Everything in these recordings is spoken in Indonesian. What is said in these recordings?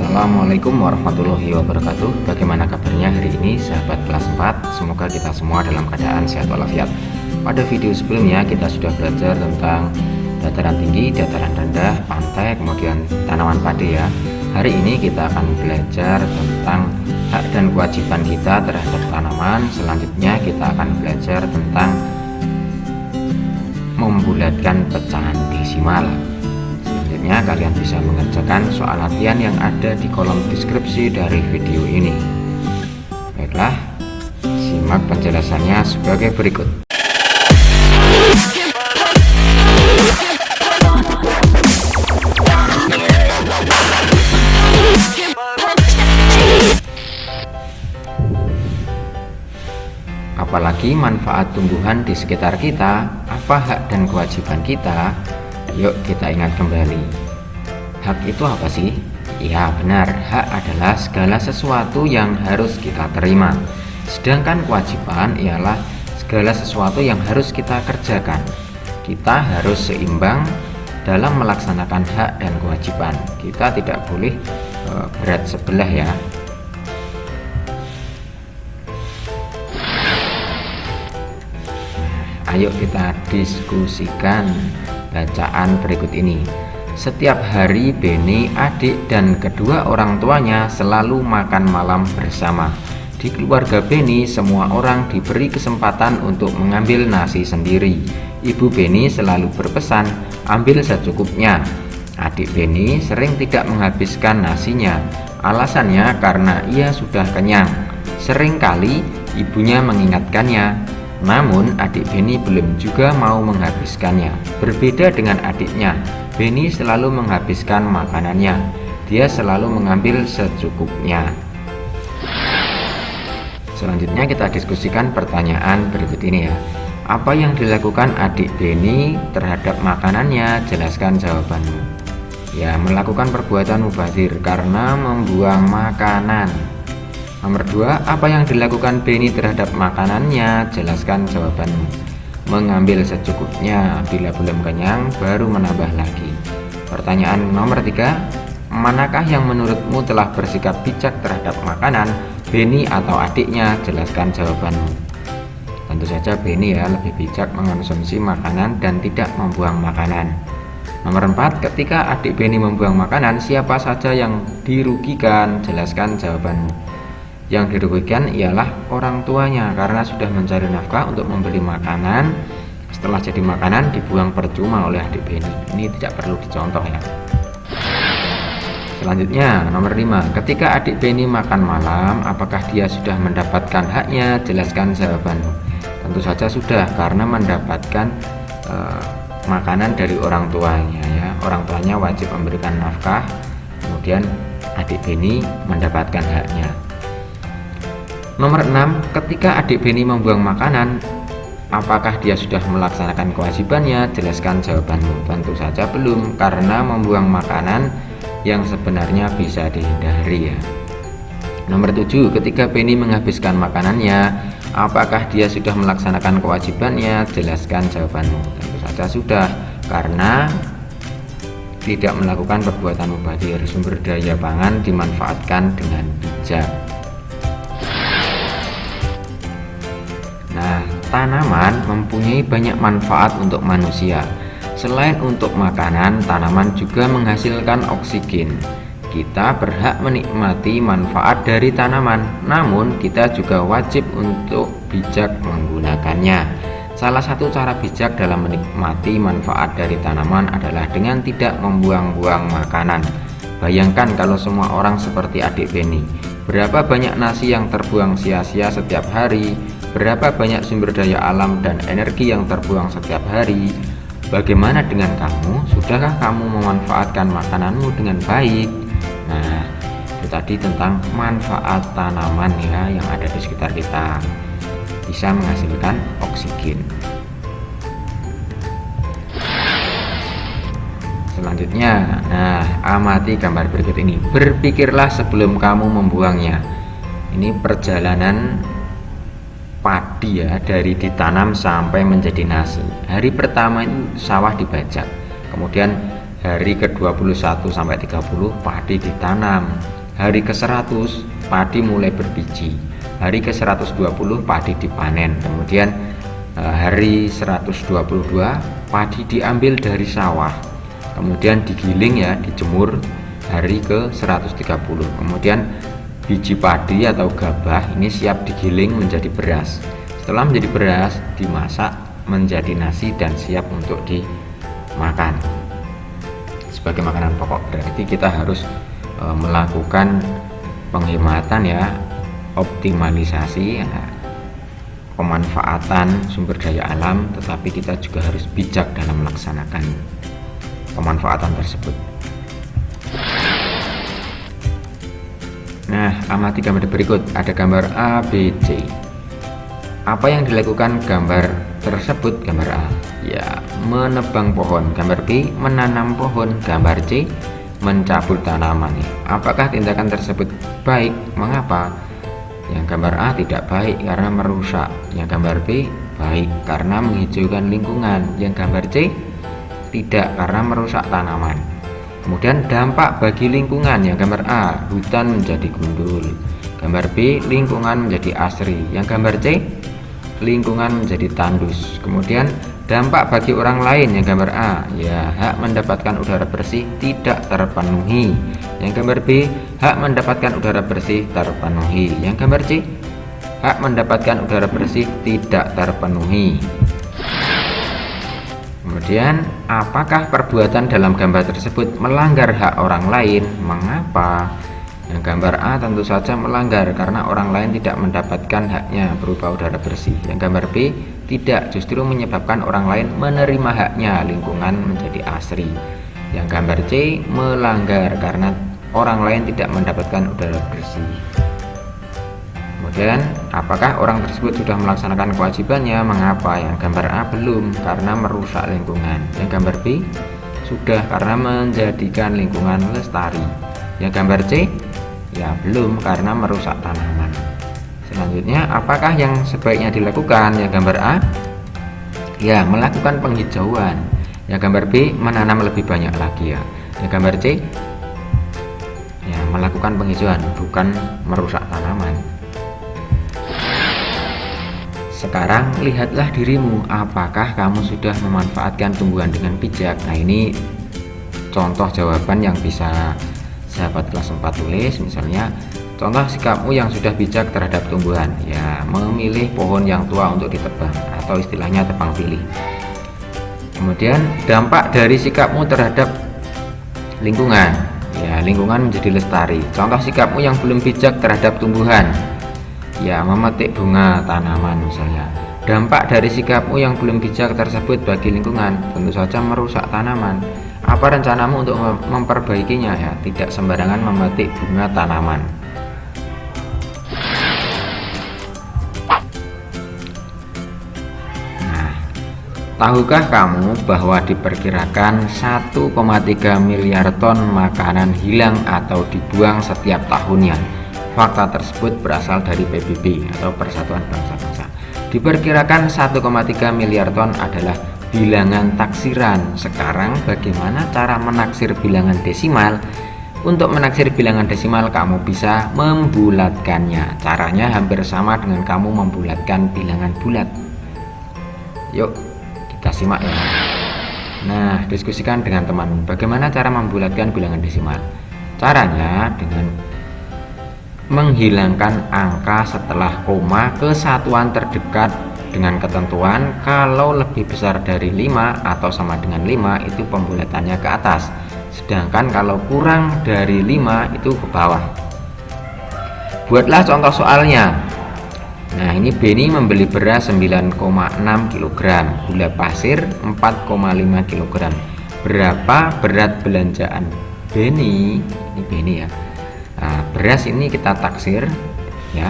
Assalamualaikum warahmatullahi wabarakatuh. Bagaimana kabarnya hari ini sahabat kelas 4? Semoga kita semua dalam keadaan sehat walafiat. Pada video sebelumnya kita sudah belajar tentang dataran tinggi, dataran rendah, pantai, kemudian tanaman padi ya. Hari ini kita akan belajar tentang hak dan kewajiban kita terhadap tanaman. Selanjutnya kita akan belajar tentang membulatkan pecahan desimal. Selanjutnya kalian bisa mengerjakan soal latihan yang ada di kolom deskripsi dari video ini. Baiklah, simak penjelasannya sebagai berikut. Apalagi manfaat tumbuhan di sekitar kita, apa hak dan kewajiban kita? Yuk kita ingat kembali. Hak itu apa sih? Ya benar, hak adalah segala sesuatu yang harus kita terima. Sedangkan kewajiban ialah segala sesuatu yang harus kita kerjakan. Kita harus seimbang dalam melaksanakan hak dan kewajiban. Kita tidak boleh berat sebelah ya. Ayo kita diskusikan bacaan berikut ini. Setiap hari Beni, adik dan kedua orang tuanya selalu makan malam bersama. Di keluarga Beni semua orang diberi kesempatan untuk mengambil nasi sendiri. Ibu Beni selalu berpesan, ambil secukupnya. Adik Beni sering tidak menghabiskan nasinya. Alasannya karena ia sudah kenyang. Seringkali ibunya mengingatkannya, namun adik Beni belum juga mau menghabiskannya. Berbeda dengan adiknya, Beni selalu menghabiskan makanannya. Dia selalu mengambil secukupnya. Selanjutnya kita diskusikan pertanyaan berikut ini ya. Apa yang dilakukan adik Beni terhadap makanannya? Jelaskan jawabanmu. Ya, melakukan perbuatan mubazir karena membuang makanan. Nomor 2, apa yang dilakukan Beni terhadap makanannya? Jelaskan jawabanmu. Mengambil secukupnya, bila belum kenyang baru menambah lagi. Pertanyaan nomor 3, manakah yang menurutmu telah bersikap bijak terhadap makanan, Beni atau adiknya? Jelaskan jawabanmu. Tentu saja Beni ya, lebih bijak mengonsumsi makanan dan tidak membuang makanan. Nomor 4, ketika adik Beni membuang makanan, siapa saja yang dirugikan? Jelaskan jawabanmu. Yang dirugikan ialah orang tuanya karena sudah mencari nafkah untuk membeli makanan. Setelah jadi makanan dibuang percuma oleh adik Beni. Ini tidak perlu dicontoh ya. Selanjutnya nomor 5, ketika adik Beni makan malam, apakah dia sudah mendapatkan haknya? Jelaskan jawabanmu. Tentu saja sudah, karena mendapatkan makanan dari orang tuanya ya. Orang tuanya wajib memberikan nafkah, kemudian adik Beni mendapatkan haknya. Nomor 6, ketika adik Beni membuang makanan, apakah dia sudah melaksanakan kewajibannya? Jelaskan jawabanmu. Tentu saja belum, karena membuang makanan yang sebenarnya bisa dihindari ya. Nomor 7, ketika Beni menghabiskan makanannya, apakah dia sudah melaksanakan kewajibannya? Jelaskan jawabanmu. Tentu saja sudah, karena tidak melakukan perbuatan mubazir. Sumber daya pangan dimanfaatkan dengan bijak. Nah, tanaman mempunyai banyak manfaat untuk manusia. Selain untuk makanan, tanaman juga menghasilkan oksigen. Kita berhak menikmati manfaat dari tanaman, namun kita juga wajib untuk bijak menggunakannya. Salah satu cara bijak dalam menikmati manfaat dari tanaman adalah dengan tidak membuang-buang makanan. Bayangkan kalau semua orang seperti adik Beni. Berapa banyak nasi yang terbuang sia-sia setiap hari? Berapa banyak sumber daya alam dan energi yang terbuang setiap hari? Bagaimana dengan kamu? Sudahkah kamu memanfaatkan makananmu dengan baik? Nah, itu tadi tentang manfaat tanaman ya yang ada di sekitar kita. Bisa menghasilkan oksigen. Selanjutnya, nah, amati gambar berikut ini. Berpikirlah sebelum kamu membuangnya. Ini perjalanan padi ya, dari ditanam sampai menjadi nasi. Hari pertama itu sawah dibajak, kemudian hari ke-21 sampai 30 padi ditanam, hari ke-100 padi mulai berbiji, hari ke-120 padi dipanen, kemudian hari 122 padi diambil dari sawah, kemudian digiling ya, dijemur hari ke-130. Kemudian biji padi atau gabah ini siap digiling menjadi beras. Setelah menjadi beras, dimasak menjadi nasi dan siap untuk dimakan sebagai makanan pokok. Berarti kita harus melakukan penghematan ya, optimalisasi ya, pemanfaatan sumber daya alam, tetapi kita juga harus bijak dalam melaksanakan pemanfaatan tersebut. Nah, amati gambar berikut. Ada gambar A, B, C. Apa yang dilakukan gambar tersebut? Gambar A, ya, menebang pohon. Gambar B, menanam pohon. Gambar C, mencabut tanaman. Apakah tindakan tersebut baik? Mengapa? Yang gambar A tidak baik karena merusak. Yang gambar B baik karena menghijaukan lingkungan. Yang gambar C tidak karena merusak tanaman. Kemudian dampak bagi lingkungan. Yang gambar A, hutan menjadi gundul. Gambar B, lingkungan menjadi asri. Yang gambar C, lingkungan menjadi tandus. Kemudian dampak bagi orang lain. Yang gambar A, ya, hak mendapatkan udara bersih tidak terpenuhi. Yang gambar B, hak mendapatkan udara bersih terpenuhi. Yang gambar C, hak mendapatkan udara bersih tidak terpenuhi. Kemudian, apakah perbuatan dalam gambar tersebut melanggar hak orang lain? Mengapa? Yang gambar A tentu saja melanggar karena orang lain tidak mendapatkan haknya berupa udara bersih. Yang gambar B tidak, justru menyebabkan orang lain menerima haknya, lingkungan menjadi asri. Yang gambar C melanggar karena orang lain tidak mendapatkan udara bersih. Kemudian, apakah orang tersebut sudah melaksanakan kewajibannya? Mengapa? Yang gambar A belum, karena merusak lingkungan. Yang gambar B sudah, karena menjadikan lingkungan lestari. Yang gambar C, ya, belum, karena merusak tanaman. Selanjutnya, apakah yang sebaiknya dilakukan? Yang gambar A, ya, melakukan penghijauan. Yang gambar B, menanam lebih banyak lagi ya. Yang gambar C, ya, melakukan penghijauan, bukan merusak tanaman. Sekarang lihatlah dirimu, apakah kamu sudah memanfaatkan tumbuhan dengan bijak? Nah, ini contoh jawaban yang bisa sahabat kelas 4 tulis. Misalnya, contoh sikapmu yang sudah bijak terhadap tumbuhan, ya, memilih pohon yang tua untuk ditebang atau istilahnya tebang pilih. Kemudian, dampak dari sikapmu terhadap lingkungan, ya, lingkungan menjadi lestari. Contoh sikapmu yang belum bijak terhadap tumbuhan, ya, memetik bunga tanaman misalnya. Dampak dari sikapmu yang belum bijak tersebut bagi lingkungan, tentu saja merusak tanaman. Apa rencanamu untuk memperbaikinya? Ya, tidak sembarangan memetik bunga tanaman. Nah, tahukah kamu bahwa diperkirakan 1,3 miliar ton makanan hilang atau dibuang setiap tahunnya? Fakta tersebut berasal dari PBB atau Persatuan Bangsa-Bangsa. Diperkirakan 1,3 miliar ton adalah bilangan taksiran. Sekarang bagaimana cara menaksir bilangan desimal? Untuk menaksir bilangan desimal kamu bisa membulatkannya. Caranya hampir sama dengan kamu membulatkan bilangan bulat. Yuk kita simak ya. Nah, diskusikan dengan temanmu bagaimana cara membulatkan bilangan desimal. Caranya dengan menghilangkan angka setelah koma ke satuan terdekat dengan ketentuan kalau lebih besar dari 5 atau sama dengan 5 itu pembulatannya ke atas, sedangkan kalau kurang dari 5 itu ke bawah. Buatlah contoh soalnya. Nah, ini Beni membeli beras 9,6 kg, gula pasir 4,5 kg. Berapa berat belanjaan Beni? Ini Beni ya. Nah, beras ini kita taksir ya,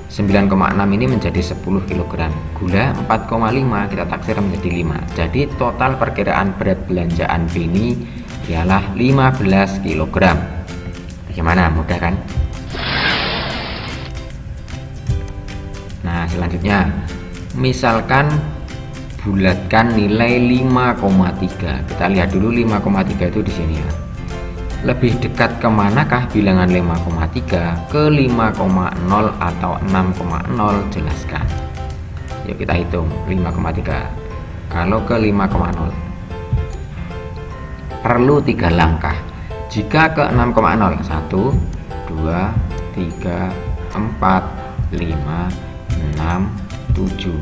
9,6 ini menjadi 10 kg, gula 4,5 kita taksir menjadi 5. Jadi total perkiraan berat belanjaan Beni ialah 15 kg. Bagaimana? Mudah kan? Nah, selanjutnya misalkan bulatkan nilai 5,3. Kita lihat dulu 5,3 itu di sini ya. lebih dekat kemanakah bilangan 5,3, ke 5,0 atau 6,0? Jelaskan. Yuk kita hitung 5,3 kalau ke 5,0 perlu 3 langkah. Jika ke 6,0, 1, 2, 3, 4, 5, 6, 7,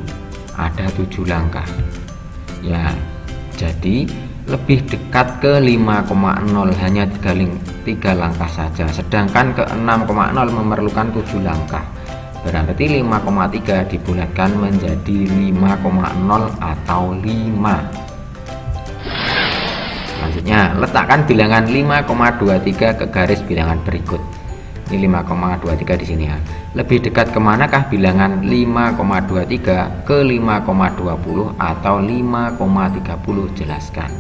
ada 7 langkah ya. Jadi lebih dekat ke 5,0 hanya 3 langkah saja, sedangkan ke 6,0 memerlukan 7 langkah. Berarti 5,3 dibulatkan menjadi 5,0 atau 5. Selanjutnya, letakkan bilangan 5,23 ke garis bilangan berikut. Ini 5,23 di sini ya. Lebih dekat kemanakah bilangan 5,23, ke 5,20 atau 5,30? Jelaskan.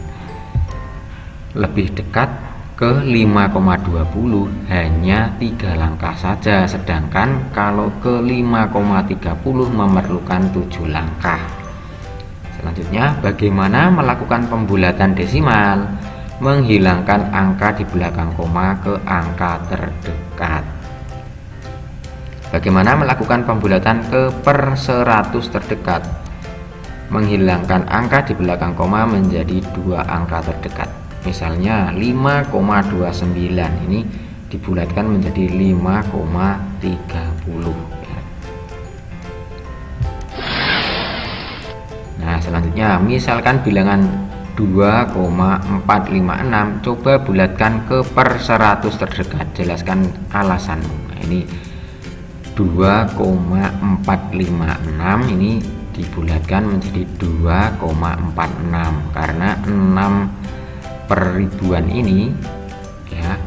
Lebih dekat ke 5,20 hanya 3 langkah saja, sedangkan kalau ke 5,30 memerlukan 7 langkah. Selanjutnya, bagaimana melakukan pembulatan desimal? Menghilangkan angka di belakang koma ke angka terdekat. Bagaimana melakukan pembulatan ke per 100 terdekat? Menghilangkan angka di belakang koma menjadi 2 angka terdekat. Misalnya 5,29 ini dibulatkan menjadi 5,30 ya. Nah, selanjutnya misalkan bilangan 2,456, coba bulatkan ke per 100 terdekat. Jelaskan alasanmu. Nah, ini 2,456 ini dibulatkan menjadi 2,46 karena 6 per ribuan ini ya,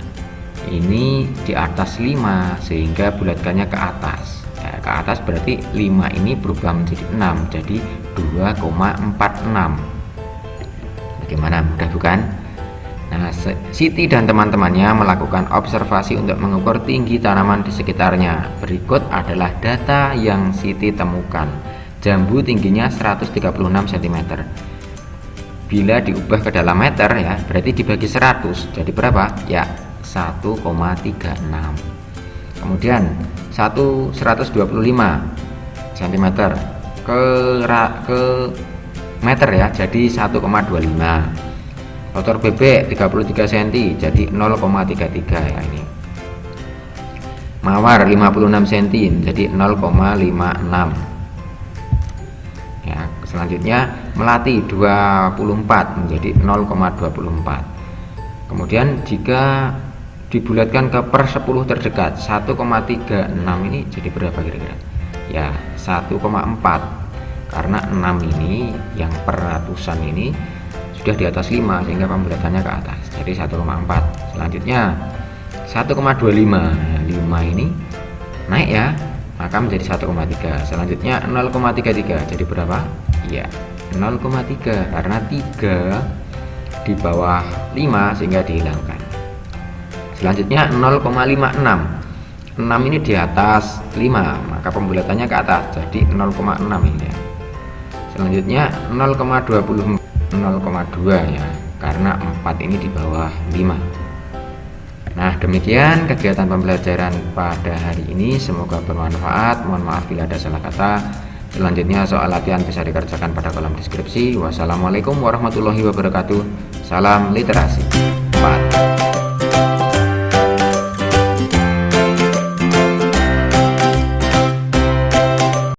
ini di atas 5 sehingga bulatkannya ke atas ya, ke atas berarti 5 ini berubah menjadi 6, jadi 2,46. Bagaimana, mudah bukan? Nah, Siti dan teman-temannya melakukan observasi untuk mengukur tinggi tanaman di sekitarnya. Berikut adalah data yang Siti temukan. Jambu tingginya 136 cm. Bila diubah ke dalam meter ya, berarti dibagi 100 jadi berapa? Ya, 1,36. Kemudian 125 cm ke meter ya, jadi 1,25. Kotor bebek 33 cm jadi 0,33 ya ini. Mawar 56 cm jadi 0,56. Ya, selanjutnya melati 24 menjadi 0,24. Kemudian jika dibulatkan ke per 10 terdekat 1,36 ini jadi berapa kira-kira? Ya, 1,4 karena 6 ini yang per ratusan ini sudah di atas 5 sehingga pembulatannya ke atas, jadi 1,4. Selanjutnya 1,25, 5 ini naik ya, maka menjadi 1,3. Selanjutnya 0,33 jadi berapa? Ya, 0,3 karena 3 di bawah 5 sehingga dihilangkan. Selanjutnya 0,56, 6 ini di atas 5 maka pembulatannya ke atas, jadi 0,6 ini ya. Selanjutnya 0,2 ya, karena 4 ini di bawah 5. Nah, demikian kegiatan pembelajaran pada hari ini, semoga bermanfaat. Mohon maaf bila ada salah kata. Selanjutnya soal latihan bisa dikerjakan pada kolom deskripsi. Wassalamualaikum warahmatullahi wabarakatuh. Salam literasi 4.